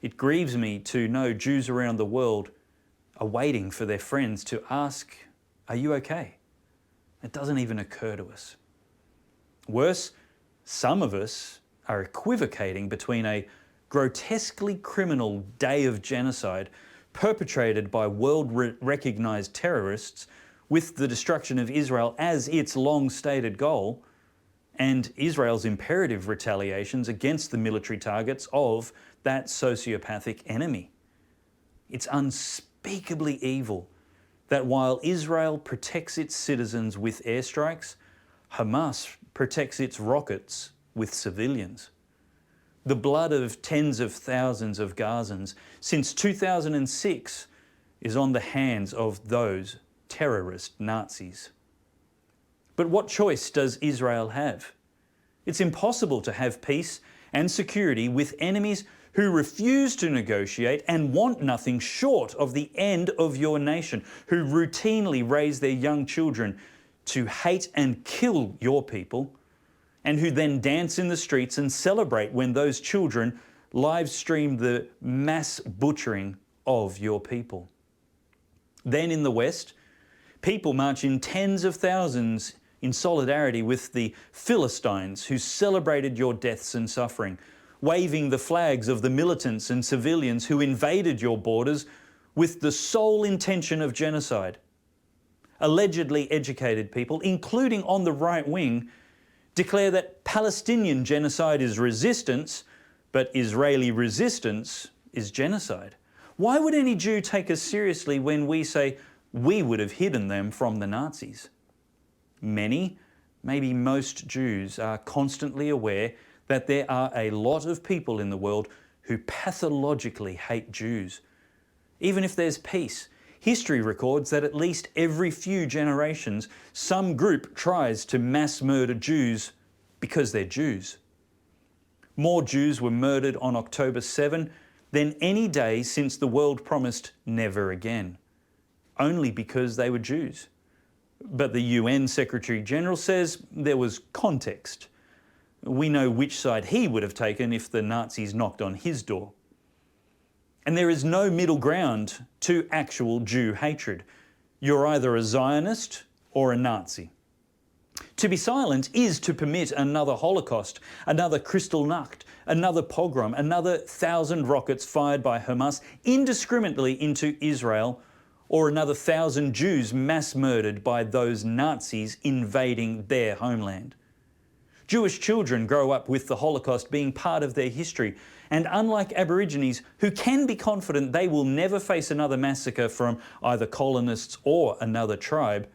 It grieves me to know Jews around the world are waiting for their friends to ask, "Are you okay?" It doesn't even occur to us. Worse, some of us are equivocating between a grotesquely criminal day of genocide perpetrated by world-recognized terrorists with the destruction of Israel as its long-stated goal, and Israel's imperative retaliations against the military targets of that sociopathic enemy. It's unspeakably evil that while Israel protects its citizens with airstrikes, Hamas protects its rockets with civilians. The blood of tens of thousands of Gazans since 2006 is on the hands of those terrorist Nazis. But what choice does Israel have? It's impossible to have peace and security with enemies who refuse to negotiate and want nothing short of the end of your nation, who routinely raise their young children to hate and kill your people, and who then dance in the streets and celebrate when those children live stream the mass butchering of your people. Then in the West, people march in tens of thousands in solidarity with the Philistines who celebrated your deaths and suffering, waving the flags of the militants and civilians who invaded your borders with the sole intention of genocide. Allegedly educated people, including on the right wing, declare that Palestinian genocide is resistance, but Israeli resistance is genocide. Why would any Jew take us seriously when we say we would have hidden them from the Nazis? Many, maybe most Jews are constantly aware that there are a lot of people in the world who pathologically hate Jews. Even if there's peace, history records that at least every few generations, some group tries to mass murder Jews because they're Jews. More Jews were murdered on October 7 than any day since the world promised never again, only because they were Jews. But the UN Secretary General says there was context. We know which side he would have taken if the Nazis knocked on his door. And there is no middle ground to actual Jew hatred. You're either a Zionist or a Nazi. To be silent is to permit another Holocaust, another Kristallnacht, another pogrom, another 1,000 rockets fired by Hamas indiscriminately into Israel, or another 1,000 Jews mass murdered by those Nazis invading their homeland. Jewish children grow up with the Holocaust being part of their history, and unlike Aborigines, who can be confident they will never face another massacre from either colonists or another tribe,